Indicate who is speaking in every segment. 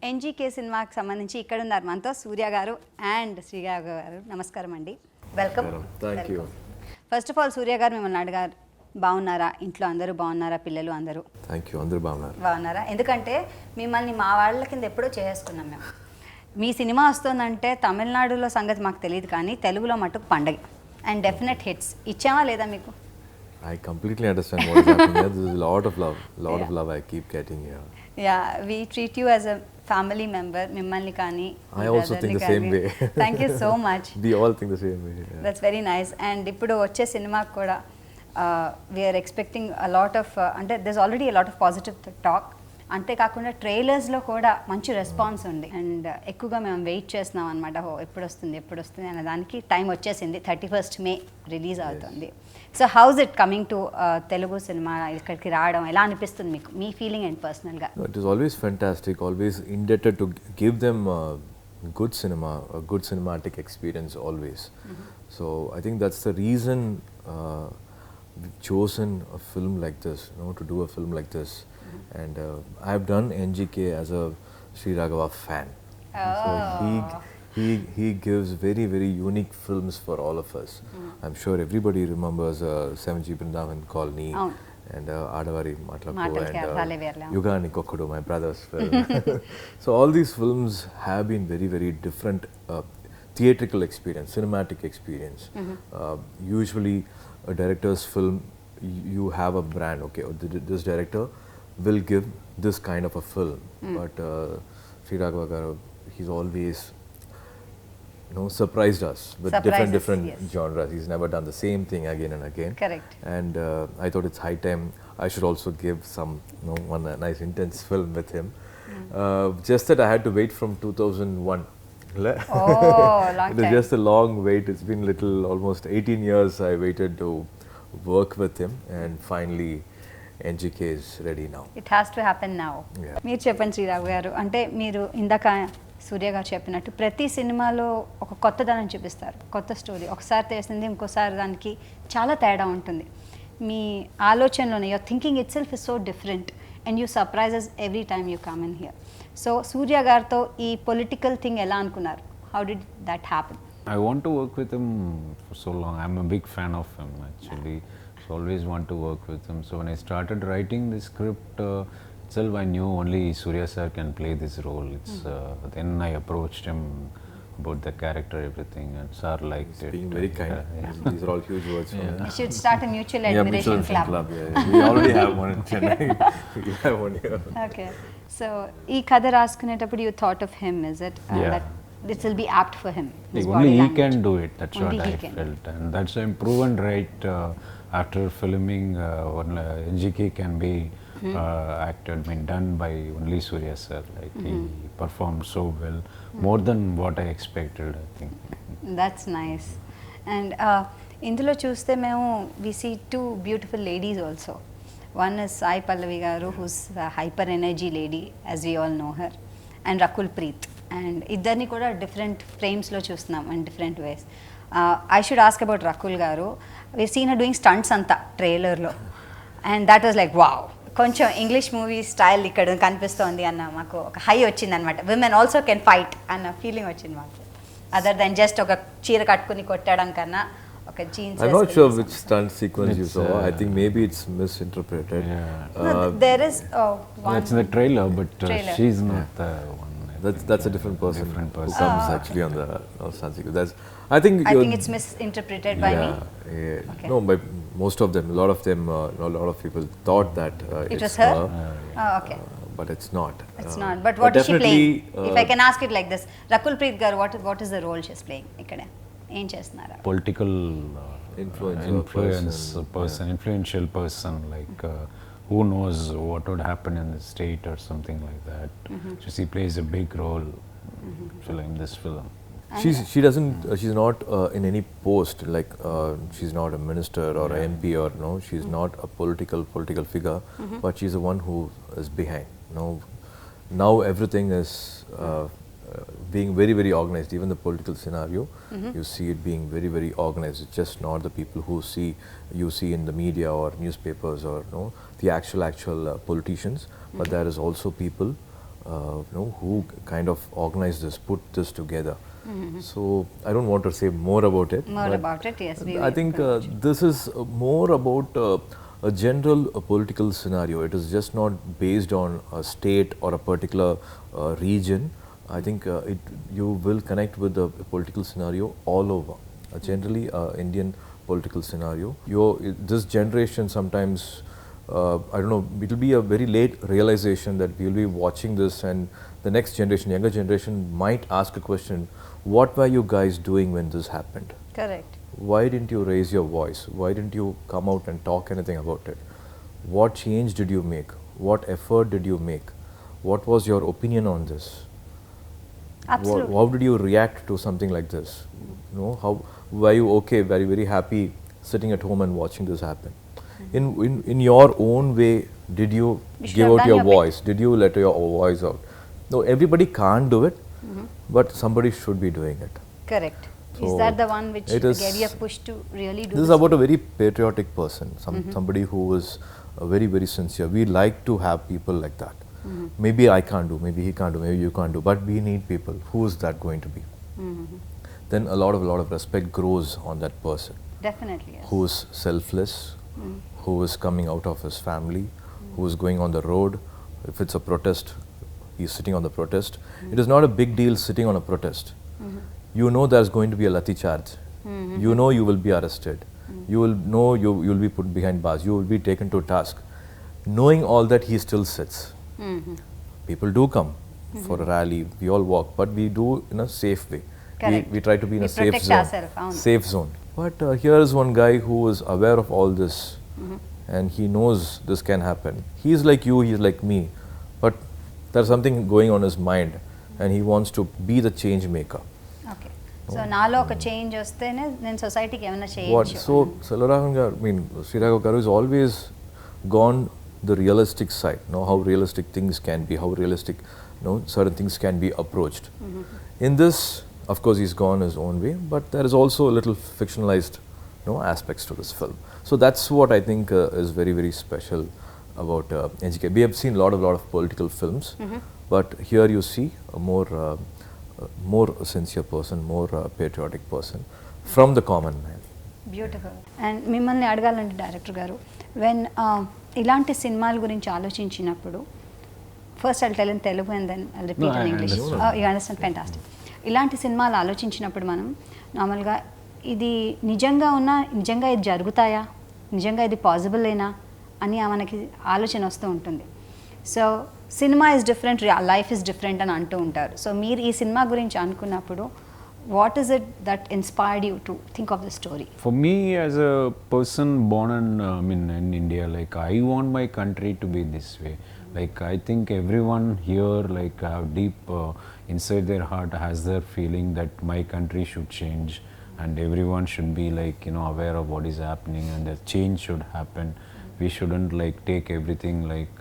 Speaker 1: NGK సినిమాకి సంబంధించి ఇక్కడ ఉన్నారు మనతో సూర్య గారు అండ్ శ్రీగారు గారు. నమస్కారం అండి, welcome.
Speaker 2: Thank you.
Speaker 1: First of all Surya గారు మిమ్మల్ని అడిగారు, బాగున్నారా, ఇంట్లో అందరూ బాగున్నారా, పిల్లలు అందరూ
Speaker 2: థ్యాంక్ యూ. అందరూ
Speaker 1: బాగున్నారా? ఎందుకంటే మిమ్మల్ని మా వాళ్ళ కింద ఎప్పుడో చేసుకున్నాం మేము. మీ సినిమా వస్తుందంటే తమిళనాడులో సంగతి మాకు తెలియదు, కానీ తెలుగులో మటుకు పండగ అండ్ డెఫినెట్ హిట్స్ ఇచ్చామా లేదా మీకు?
Speaker 2: I completely understand what is happening here. This is a lot of love I keep getting here.
Speaker 1: Yeah, we treat you as a family member. మిమ్మల్ని కానీ
Speaker 2: I also think the same way.
Speaker 1: Thank you so much.
Speaker 2: We all think the same way. Yeah.
Speaker 1: That's very nice. And ఇప్పుడు వచ్చే సినిమాకి కూడా we are expecting a lot of అంటే there's already a lot of positive talk. అంతేకాకుండా ట్రైలర్స్లో కూడా మంచి response ఉంది and ఎక్కువగా మేము వెయిట్ చేస్తున్నాం అనమాట. ఎప్పుడు వస్తుంది అనే దానికి టైం వచ్చేసింది. 31st May రిలీజ్ అవుతుంది. So house it coming to Telugu cinema ఇక్కడికి రావడం ఎలా అనిపిస్తుంది మీకు, మీ ఫీలింగ్ అండ్ పర్సనల్గా?
Speaker 2: It is always fantastic, always indebted to give them good cinema, a good cinematic experience always. So I think that's the reason we've chosen a film like this, to do a film like this. And I've done NGK as a Sri Raghava fan. So he gives very, very unique films for all of us. I'm sure everybody remembers 7G Brindavan Colony and Adavari Matlaku and Yugani Kokkodu, my brother's film. So all these films have been very, very different theatrical experience, cinematic experience. Usually a director's film, you have a brand, okay, this director will give this kind of a film, but Sri Raghava Garu, he's always surprised us with different yes. genres. He's never done the same thing again and again.
Speaker 1: Correct.
Speaker 2: And I thought it's high time I should also give some one nice intense film with him. Just that I had to wait from 2001.
Speaker 1: Oh, long time.
Speaker 2: It is just a long wait. It's been almost 18 years I waited to work with him, and finally NGK is ready now.
Speaker 1: It has to happen now.
Speaker 2: Yeah.
Speaker 1: మీరు చెప్పండి శ్రీరావు గారు, అంటే మీరు ఇందాక సూర్య గారు చెప్పినట్టు ప్రతి సినిమాలో ఒక కొత్తదనం చూపిస్తారు, కొత్త స్టోరీ. ఒకసారి తెలిసింది ఇంకోసారి దానికి చాలా తేడా ఉంటుంది. మీ ఆలోచనలోనే your thinking itself is so different and you surprises every time you come in here. So Surya గారితో ఈ పొలిటికల్ థింగ్ ఎలా అనుకున్నారు? How did that happen?
Speaker 3: I want to work with him for so long. I'm a big fan of him actually. So always want to work with him. So when I started writing the script itself, I knew only Surya sir can play this role. It's then I approached him about the character, everything, and sir liked it.
Speaker 2: Being very kind. These are all huge words.
Speaker 3: Yeah.
Speaker 1: You should start a mutual admiration club.
Speaker 2: Yeah. We already have one in Chennai. We have one here.
Speaker 1: Okay. So ఈ కథ రాసుకునేటప్పుడు you thought of him, is it?
Speaker 3: Yeah.
Speaker 1: That this will be apt for him. His
Speaker 3: Only
Speaker 1: body
Speaker 3: he
Speaker 1: language.
Speaker 3: can do it. That's
Speaker 1: Only
Speaker 3: what
Speaker 1: he
Speaker 3: I
Speaker 1: can.
Speaker 3: felt, and that's I'm proven right after filming. NGK can be acted, done by only Surya sir. Like he performed so well, more than what I expected, I think.
Speaker 1: That's nice. And ఇందులో చూస్తే మేము we see two beautiful ladies also. One is Sai Pallavi garu, who's a hyper energy lady, as we all know her, and Rakul Preet. And ఇద్దరిని కూడా different ఫ్రేమ్స్లో చూస్తున్నాం and different ways. I should ask about Rakul గారు. We seen her doing stunts అంతా ట్రైలర్లో, and that was like wow, కొంచెం English movie style ఇక్కడ కనిపిస్తోంది అన్న మాకు ఒక హై వచ్చింది అనమాట. విమెన్ ఆల్సో కెన్ ఫైట్ అన్న ఫీలింగ్ వచ్చింది మాకు, అదర్ దెన్ జస్ట్ ఒక చీర కట్టుకుని కొట్టడం కన్నా ఒక jeans.
Speaker 2: I'm not sure which stunt sequence you saw. I think maybe it's misinterpreted.
Speaker 1: There is one.
Speaker 3: That's in the trailer, but
Speaker 1: Trailer.
Speaker 3: she's not the one.
Speaker 2: That's a different person.
Speaker 3: Different
Speaker 2: Who
Speaker 3: person.
Speaker 2: comes actually on the stunt sequence. I think
Speaker 1: It's misinterpreted by me.
Speaker 2: Yeah.
Speaker 1: Okay.
Speaker 2: No, by most of them, a lot of them, a lot of people thought that
Speaker 1: It
Speaker 2: it's
Speaker 1: was her? Oh, okay.
Speaker 2: But it's not.
Speaker 1: It's not. But what is she
Speaker 2: definitely,
Speaker 1: playing? If I can ask it like this, Rakul Preet garu, what is the role she's playing ఇక్కడ? ఏం చేస్తున్నారు?
Speaker 3: Political
Speaker 2: Influential person.
Speaker 3: influential person, like who knows what would happen in the state or something like that. So she plays a big role in this film.
Speaker 2: She doesn't. She's not in any post. Like she's not a minister or a MP or She's not a political figure. But she's the one who is behind. Now everything is being very, very organized. Even the political scenario, you see it being very, very organized. It's just not the people who you see in the media or newspapers or the actual politicians. But there is also people who kind of organized this, put this together. So I don't want to say more about it.
Speaker 1: More
Speaker 2: but
Speaker 1: about it, yes, we
Speaker 2: I
Speaker 1: will
Speaker 2: think
Speaker 1: approach.
Speaker 2: this is more about a general political scenario. It is just not based on a state or a particular region. I think you will connect with the political scenario all over. Generally, Indian political scenario. This generation sometimes, I don't know, it will be a very late realization that we will be watching this, and the next generation, younger generation, might ask a question: what were you guys doing when this happened?
Speaker 1: Correct.
Speaker 2: Why didn't you raise your voice? Why didn't you come out and talk anything about it? What change did you make? What effort did you make? What was your opinion on this?
Speaker 1: Absolutely.
Speaker 2: How did you react to something like this? How were you okay, very, very happy sitting at home and watching this happen? In your own way, did you
Speaker 1: You should
Speaker 2: give
Speaker 1: have
Speaker 2: out
Speaker 1: done
Speaker 2: your
Speaker 1: your bit.
Speaker 2: voice? Did you let your voice out? No, everybody can't do it, but somebody should be doing it.
Speaker 1: Correct. Is
Speaker 2: So
Speaker 1: that the one which
Speaker 2: it is-
Speaker 1: gave you a push to really do
Speaker 2: This is about a very patriotic person, somebody who is very, very sincere. We like to have people like that. Maybe I can't do, maybe he can't do, maybe you can't do, but we need people. Who is that going to be? Then a lot of respect grows on that person
Speaker 1: Definitely, yes.
Speaker 2: who is selfless, who is coming out of his family, who is going on the road. If it's a protest, he's sitting on the protest. It is not a big deal sitting on a protest. You know there's going to be a lathi charge. You know you will be arrested. You will know you will be put behind bars. You will be taken to task. Knowing all that, he still sits. People do come for a rally. We all walk, but we do in a safe way.
Speaker 1: Correct.
Speaker 2: We try to be in
Speaker 1: We
Speaker 2: a safe
Speaker 1: protect
Speaker 2: zone.
Speaker 1: ourselves, అవును.
Speaker 2: Safe zone. But here is one guy who is aware of all this, and he knows this can happen. He is like you, he is like me, but there's something going on in his mind, and he wants to be the change maker.
Speaker 1: Okay so నాలో ఒక change వస్తేనే నేను సొసైటీకి ఏమైనా
Speaker 2: What?
Speaker 1: చేయొచ్చు.
Speaker 2: So, Selvaraghavan garu, I mean, Sri Raghav garu has always gone the realistic side, how realistic things can be, how realistic, certain things can be approached. In this, of course, he's gone his own way, but there is also a little fictionalized, aspects to this film. So that's what I think is very, very special about NGK. We have seen a lot of political films, but here you see a more sincere person, more patriotic person from the common man.
Speaker 1: Beautiful. And మిమ్మల్ని అడగాలంటే director గారు, when ఇలాంటి సినిమాల గురించి ఆలోచించినప్పుడు, first I'll tell in Telugu and then I'll repeat
Speaker 3: No,
Speaker 1: in
Speaker 3: I
Speaker 1: English.
Speaker 3: understand.
Speaker 1: You understand, fantastic. ఇలాంటి సినిమాలు ఆలోచించినప్పుడు మనం నార్మల్గా ఇది నిజంగా ఇది జరుగుతాయా, నిజంగా ఇది పాసిబులేనా అని మనకి ఆలోచన వస్తూ ఉంటుంది. So cinema is different, life is different అని అంటూ ఉంటారు. సో మీరు ఈ సినిమా గురించి అనుకున్నప్పుడు what is it that inspired you to think of the story?
Speaker 3: For me, as a person born in India, like I want my country to be this way. Like I think everyone here, like have deep inside their heart has their feeling that my country should change, and everyone should be like aware of what is happening, and that change should happen. We shouldn't like take everything like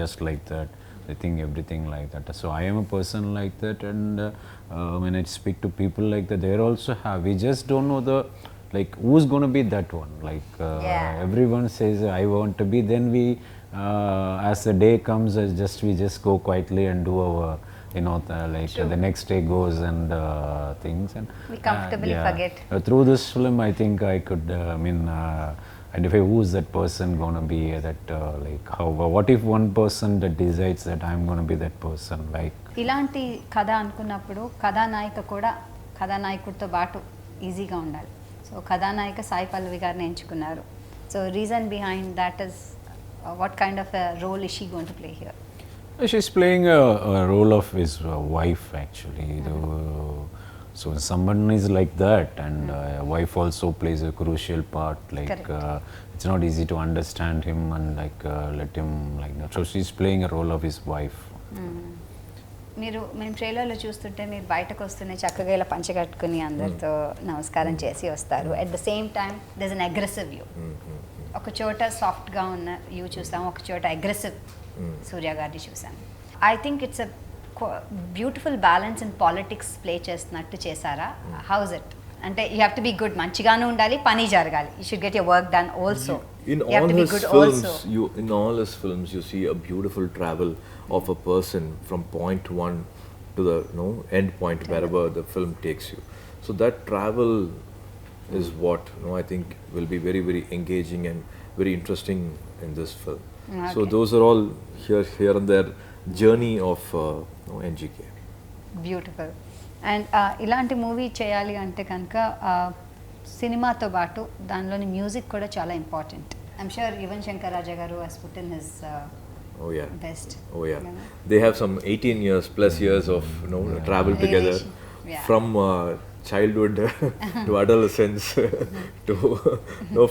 Speaker 3: just like that. I think everything like that. So I am a person like that, and when I speak to people like that, they also have. We just don't know the like who's going to be that one. Like everyone says I want to be. Then we, as the day comes, we just go quietly and do our the next day goes and things, and
Speaker 1: We comfortably forget.
Speaker 3: Through this film, I think I could identify who's that person going to be, that what if one person that decides that I'm going to be that person, like
Speaker 1: ఇలాంటి కథ అనుకున్నప్పుడు కథానాయకుడితో పాటు ఈజీగా ఉండాలి. So కథానాయిక సాయి పల్లవి గారిని ఎంచుకున్నారు. So reason behind that is what kind of role is she going to play here?
Speaker 3: she's playing a role of his wife actually. So someone is like that, and a wife also plays a crucial part. Like it's not easy to understand him and let him like that. So she's playing a role of his wife.
Speaker 1: మేము ట్రైలర్లో చూస్తుంటే మీరు బయటకు వస్తూనే చక్కగా ఇలా పంచ కట్టుకుని అందరితో నమస్కారం చేసి వస్తారు. At the same time there is an aggressive view. ఒక చోట సాఫ్ట్గా ఉన్న వ్యూ చూసాము, ఒక చోట అగ్రెసివ్ సూర్య గారిని చూసాము. I think it's a beautiful balance in politics play చేస్తున్నట్టు చేశారా? How's it? అంటే you have to be good, మంచిగానే ఉండాలి, పని జరగాలి, you should get your work done also.
Speaker 2: In
Speaker 1: You have
Speaker 2: all
Speaker 1: to be
Speaker 2: his
Speaker 1: good
Speaker 2: films,
Speaker 1: also.
Speaker 2: in all his films, you see a beautiful travel of a person from point one to the end point wherever the film takes you. So that travel is what I think will be very very engaging and very interesting in this film. So
Speaker 1: Okay.
Speaker 2: those are all here and there journey of NGK.
Speaker 1: Beautiful. And ఇలాంటి movie చేయాలి అంటే కనుక సినిమాతో పాటు దానిలోని music కూడా చాలా important. I'm sure Yuvan Shankar Raja గారు has put in his
Speaker 2: Oh yeah.
Speaker 1: Best.
Speaker 2: Oh yeah. They have some 18 years plus years of travel together
Speaker 1: Yeah.
Speaker 2: from childhood to adolescence to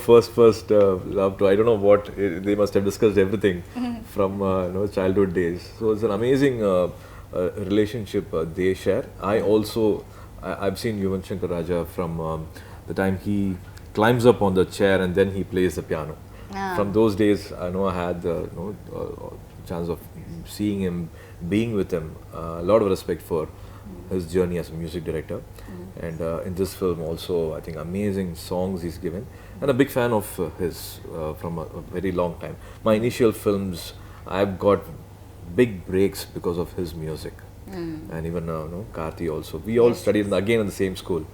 Speaker 2: first love to I don't know what they must have discussed everything from childhood days. So it's an amazing relationship they share. I've seen Yuvan Shankar Raja from the time he climbs up on the chair and then he plays the piano. From those days, I know I had the chance of seeing him, being with him. A lot of respect for his journey as a music director, and in this film also, I think amazing songs he's given, and a big fan of his from a very long time. My initial films, I've got big breaks because of his music, and even Karthi also. We all studied again in the same school.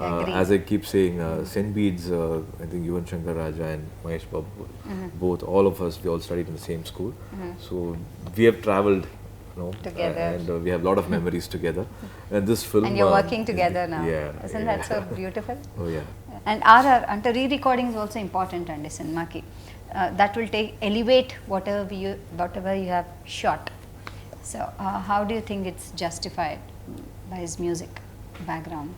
Speaker 1: Agree.
Speaker 2: As I keep saying, St. Bede's, I think Yuvan Shankar Raja and Mahesh Babu, both, all of us, we all studied in the same school. So we have travelled,
Speaker 1: Together.
Speaker 2: and we have a lot of memories together. And this film.
Speaker 1: And you're working together now.
Speaker 2: Yeah.
Speaker 1: Isn't that so beautiful?
Speaker 2: Oh yeah.
Speaker 1: And RR అంటే re-recording is also important అండి సినిమాకి. That will elevate whatever you have shot. So how do you think it's justified by his music background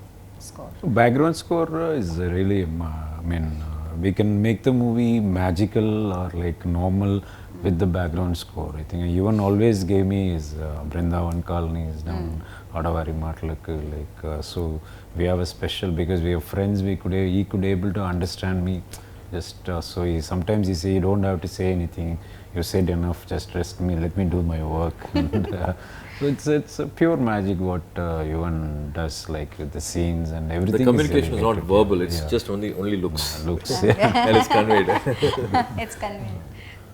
Speaker 1: score?
Speaker 3: Background score is really, we can make the movie magical or like normal with the background score. I think Yuvan always gave me his Brindavan colonies down Adavari Matlakku, so we have a special, because we have friends, he could able to understand me. Just so sometimes he say, you don't have to say anything, you said enough, just trust me, let me do my work. And, so it's a pure magic what Yuvan does, like with the scenes and everything.
Speaker 2: The communication is not
Speaker 3: related.
Speaker 2: verbal; it's
Speaker 3: Yeah.
Speaker 2: just only looks.
Speaker 3: Looks.
Speaker 2: And it's conveyed.
Speaker 1: It's convenient.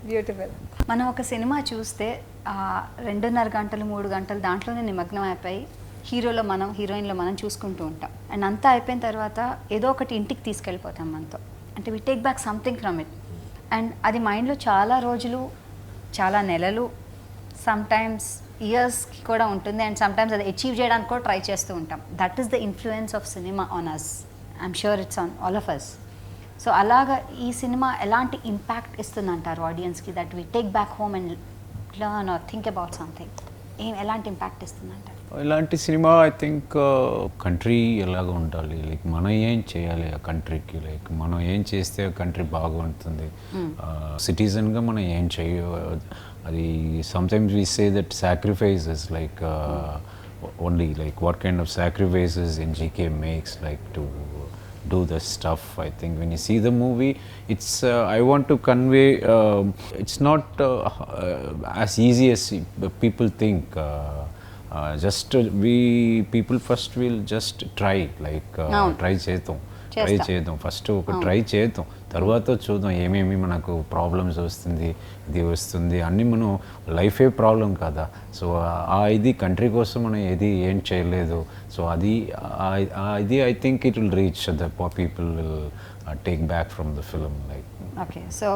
Speaker 1: Beautiful. మనం ఒక cinema చూస్తే 2.5 గంటలు 3 గంటలు దాంట్లోనే నిమగ్నం అయిపోయి హీరోలో మనం హీరోయిన్లో మనం చూసుకుంటూ ఉంటాం. అండ్ అంతా అయిపోయిన తర్వాత ఏదో ఒకటి ఇంటికి తీసుకెళ్ళిపోతాం మనతో. అంటే we take back something from it. And అది మైండ్లో చాలా రోజులు, చాలా నెలలు, సమ్టైమ్స్ ఇయర్స్కి కూడా ఉంటుంది. అండ్ సమ్టైమ్స్ అది అచీవ్ చేయడానికి కూడా ట్రై చేస్తూ ఉంటాం. That is the influence of cinema on us. I'm sure it's on all of us. So అలాగా ఈ సినిమా ఎలాంటి ఇంపాక్ట్ ఇస్తుందంటారు ఆడియన్స్కి, that we take back home and learn or think about something? ఎలాంటి ఇంపాక్ట్ ఇస్తుందంటారు?
Speaker 3: ఇలాంటి సినిమా ఐ థింక్ కంట్రీ ఎలాగ ఉండాలి, లైక్ మనం ఏం చేయాలి ఆ కంట్రీకి, లైక్ మనం ఏం చేస్తే ఆ కంట్రీ బాగుంటుంది, సిటిజన్గా మనం ఏం చేయ, అది sometimes we say that sacrifices like only like what kind of sacrifices NGK makes like to do the stuff. I think when you see the movie, it's I want to convey, it's not as easy as people think. Just we people first will just try, like try చేద్దాం first ఒక try చేద్దాం, తర్వాత చూద్దాం ఏమేమి మనకు problems వస్తుంది, ఇది వస్తుంది అన్నీ, మనం లైఫే ప్రాబ్లం కదా. సో ఇది కంట్రీ కోసం మనం ఏం చేయలేదు. సో ఇది I think it will reach the people will take back from the film. Like
Speaker 1: okay, so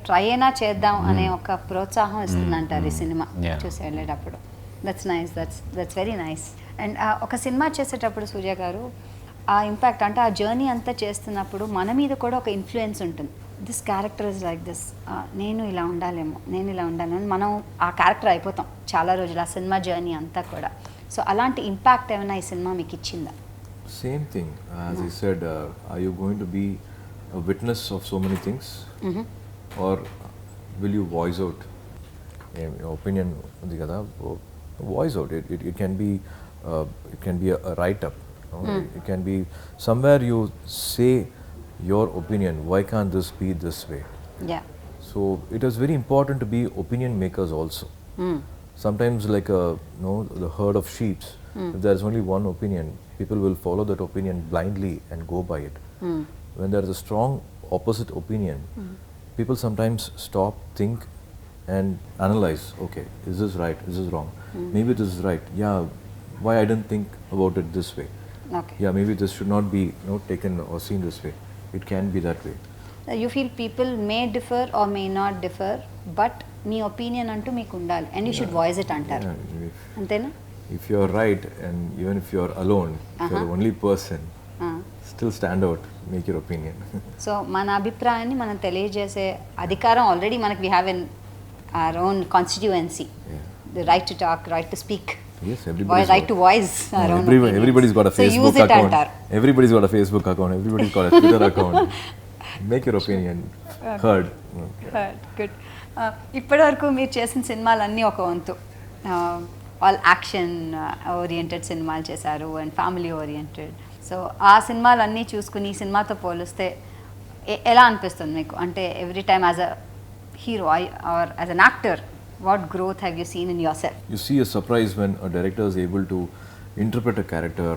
Speaker 1: try అయినా చేద్దాం అనే ఒక ప్రోత్సాహం ఇస్తుందంటారు ఈ సినిమా చూసి వెళ్ళేటప్పుడు. That's nice, that's very nice. And ఒక సినిమా చేసేటప్పుడు సూర్య గారు ఆ ఇంపాక్ట్ అంటే ఆ జర్నీ అంతా చేస్తున్నప్పుడు మన మీద కూడా ఒక ఇన్ఫ్లుయెన్స్ ఉంటుంది. This character is like this, నేను ఇలా ఉండాలేమో మనం ఆ క్యారెక్టర్ అయిపోతాం చాలా రోజులు, ఆ సినిమా జర్నీ అంతా కూడా. సో అలాంటి ఇంపాక్ట్ ఏమైనా ఈ సినిమా మీకు ఇచ్చిందా?
Speaker 2: Same thing. As you said, are you going to be a witness of so many things, or will you voice out your opinion? Voice out. It can be a write-up. It can be somewhere you say your opinion. Why can't this be this way?
Speaker 1: Yeah.
Speaker 2: So it is very important to be opinion makers also. Sometimes like the herd of sheep, if there is only one opinion, people will follow that opinion blindly and go by it. When there is a strong opposite opinion, people sometimes stop, think, and analyze. Okay, is this right? Is this wrong? Maybe this is right. Yeah, why I didn't think about it this way?
Speaker 1: Okay.
Speaker 2: Yeah, maybe this should not be taken or seen this way. It can be that way.
Speaker 1: You feel people may differ or may not differ, but మీ opinion అంటూ మీకు ఉండాలి and you should voice it అంటారు,
Speaker 2: Yeah,
Speaker 1: అంతేనా?
Speaker 2: if you are right, and even if you are alone, if you are the only person, still stand out, make your opinion.
Speaker 1: So మన అభిప్రాయాన్ని మనం తెలియజేసే అధికారం ఆల్రెడీ మనకి we have in our own constituency, the right to talk, right to speak,
Speaker 2: Yes, everybody's
Speaker 1: right to voice our own.
Speaker 2: everybody's got a
Speaker 1: so
Speaker 2: Facebook
Speaker 1: use it
Speaker 2: account.
Speaker 1: అంటారు.
Speaker 2: Everybody's got a Facebook account. Everybody's got a Twitter account. Make your opinion heard.
Speaker 1: Good. ఇప్పటివరకు మీరు చేసిన సినిమాలన్నీ ఒక వంతు all action oriented సినిమాలు చేశారు and family oriented. So ఆ సినిమాలన్నీ చూసుకుని ఈ సినిమాతో పోలిస్తే ఎలా అనిపిస్తుంది మీకు? అంటే every time as a hero or as an actor, what growth have you seen in yourself?
Speaker 2: You see a surprise when a director is able to interpret a character,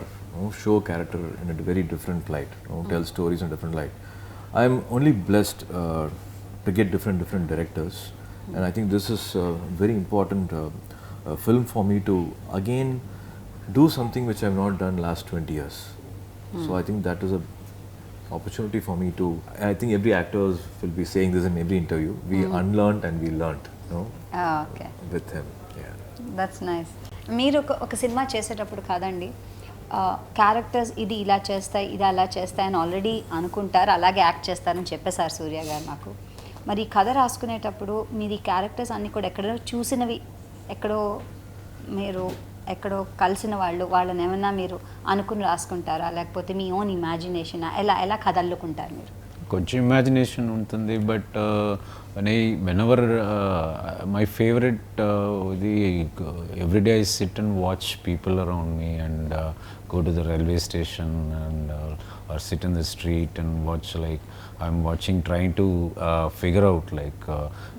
Speaker 2: show a character in a very different light, tell stories in a different light. I am only blessed to get different directors, and I think this is a very important film for me to again do something which I have not done last 20 years. So I think that is a opportunity for me to, I think every actor will be saying this in every interview, we unlearned and we learnt,
Speaker 1: okay,
Speaker 2: with him. Yeah.
Speaker 1: That's nice. మీరు ఒక cinema చేసేటప్పుడు కాదండి, characters ఇది ఇలా చేస్తాయి, ఇది అలా చేస్తాయి అని ఆల్రెడీ అనుకుంటారు, అలాగే యాక్ట్ చేస్తారని చెప్పేశారు సూర్య గారు నాకు. మరి ఈ కథ రాసుకునేటప్పుడు మీరు ఈ క్యారెక్టర్స్ అన్నీ కూడా ఎక్కడో చూసినవి, ఎక్కడో కలిసిన వాళ్ళని ఏమన్నా మీరు అనుకుని రాసుకుంటారా, లేకపోతే మీ ఓన్ ఇమాజినేషన్, ఎలా కథ అల్లుకుంటారు మీరు?
Speaker 3: కొంచెం ఇమాజినేషన్ ఉంటుంది, బట్ వెనెవర్ మై ఫేవరెట్ ఇది everyday I SIT and watch people around me and go to the railway station and or sit in the street and watch, like I'm watching, trying to figure out like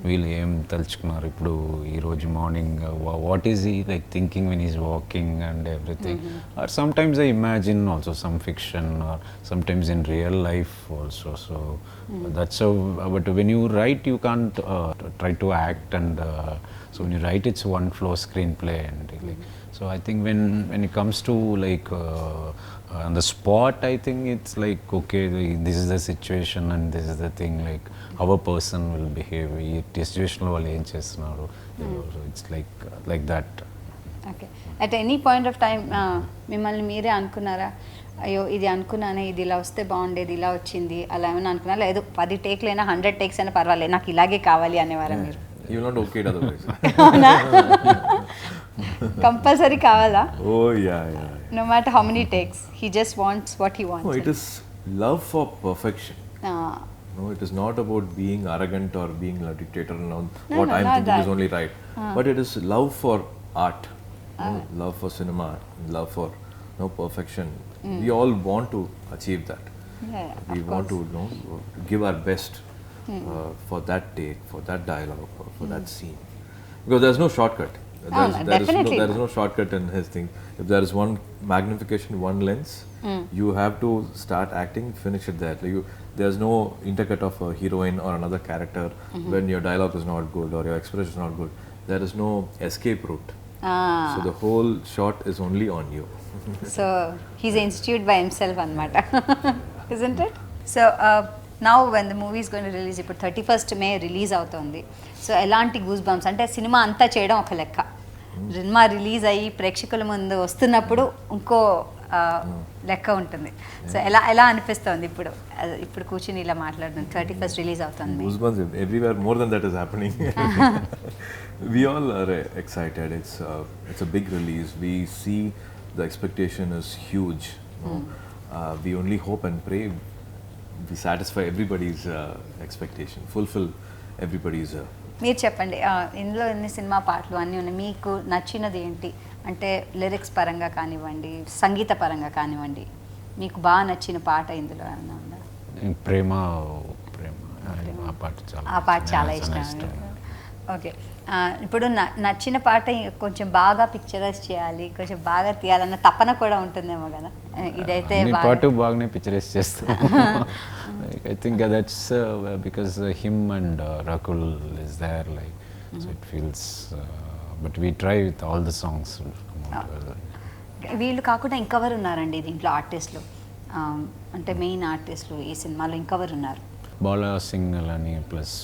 Speaker 3: వీళ్ళు ఏం తలుచుకున్నారు ఇప్పుడు ఈ రోజు morning, what is he like thinking when he's walking and everything. Or sometimes I imagine also some fiction, or sometimes in real life also. So that's how, but when you write you can't try to act, and so when you write it's one flow screenplay, and like, so I think when it comes to like on the spot, I think it's like, okay, this is the situation and this is the thing, like how a person will behave, ఈ సిచ్యువేషన్లో వాళ్ళు ఏం చేస్తున్నారు. So it's like that.
Speaker 1: Okay. At any point of time మిమ్మల్ని మీరే అనుకున్నారా, అయ్యో ఇది అనుకున్నానే, ఇది ఇలా వస్తే బాగుండేది, ఇలా వచ్చింది, అలా ఏమైనా అనుకున్నారా? లేదు 10 టేక్లైనా 100 టేక్స్ అయినా పర్వాలేదు, నాకు ఇలాగే కావాలి అనేవారా మీరు?
Speaker 2: You will not okay it otherwise.
Speaker 1: Compulsory కావాలా?
Speaker 2: Oh yeah.
Speaker 1: No matter how many takes, he just wants what he wants.
Speaker 2: No, it is love for perfection. No, it is not about being arrogant or being a dictator and all. What I'm
Speaker 1: not
Speaker 2: thinking
Speaker 1: that.
Speaker 2: is only right. But it is love for art, love for cinema, love for perfection. We all want to achieve that.
Speaker 1: Yeah,
Speaker 2: We
Speaker 1: of
Speaker 2: want
Speaker 1: course.
Speaker 2: to give our best for that take, for that dialogue, for that scene. Because there's no shortcut.
Speaker 1: Definitely
Speaker 2: There is no shortcut in his thing. If there is one magnification, one lens, you have to start acting, finish it there. There's no intercut of a heroine or another character when your dialogue is not good or your expression is not good. There is no escape route. So the whole shot is only on you.
Speaker 1: So he's an institute by himself anamata. Isn't it? So now when the movie is going to release, ఇప్పుడు 31st May release అవుతుంది. So ఎలాంటి goose bumps, అంటే cinema అంతా చేయడం ఒక లెక్క, cinema release అయ్యి ప్రేక్షకుల ముందు వస్తున్నప్పుడు ఇంకో లెక్క ఉంటుంది. సో ఎలా అనిపిస్తుంది ఇప్పుడు కూర్చుని ఇలా మాట్లాడుతుంది, 31st రిలీజ్ అవుతుంది?
Speaker 2: Goosebumps everywhere, more than that is happening. We all are excited. It's a big release. We see the expectation is huge. We only hope and pray we satisfy everybody's expectation, fulfill everybody's.
Speaker 1: మీరు చెప్పండి, ఇందులో ఎన్ని cinema పాటలు అన్నీ ఉన్నాయి, మీకు నచ్చినది ఏంటి? అంటే లిరిక్స్ పరంగా కానివ్వండి, సంగీత పరంగా కానివ్వండి, మీకు బాగా నచ్చిన పాట ఇందులో ఏమైనా ఉందా?
Speaker 3: ప్రేమ ఆ పాట
Speaker 1: చాలా ఇష్టం. ఓకే, ఇప్పుడు నచ్చిన పాట కొంచెం బాగా పిక్చరైజ్ చేయాలి, కొంచెం బాగా తీయాలన్న తపన కూడా ఉంటుందేమో కదా. ఇదైతే
Speaker 3: అన్ని పాటు బాగానే పిక్చరైజ్ చేస్తాం. I think that's because him and Rakul is there like so it feels but we try with all the songs.
Speaker 1: వీళ్ళు కాకుండా ఇంకెవరు ఉన్నారండి దీంట్లో ఆర్టిస్టులు, అంటే మెయిన్ ఆర్టిస్టులు ఈ సినిమాలో ఇంకెవరు ఉన్నారు?
Speaker 3: బాలా సింగల్ అని plus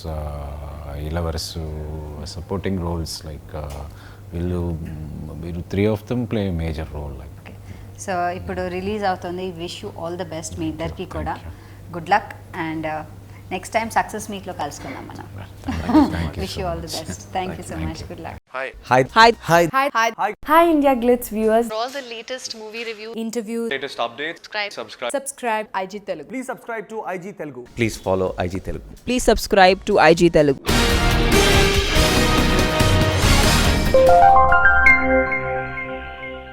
Speaker 3: Ilavarasu supporting roles like వీళ్ళు 3 of them play major role like.
Speaker 1: Okay, so ఇప్పుడు రిలీజ్ అవుతుంది. Wish you all the best మీ ఇద్దరికి కూడా. Good luck and next time success మీట్లో కలుసుకుందాం మనం. Wish you all the best. Thank you so much. Good luck.
Speaker 4: Hi India Glitz viewers.
Speaker 5: For all the latest movie reviews,
Speaker 4: Interviews.
Speaker 6: latest updates,
Speaker 4: Subscribe IG Telugu.
Speaker 6: please subscribe to IG Telugu.
Speaker 7: Please follow IG Telugu.
Speaker 8: Please subscribe to IG Telugu.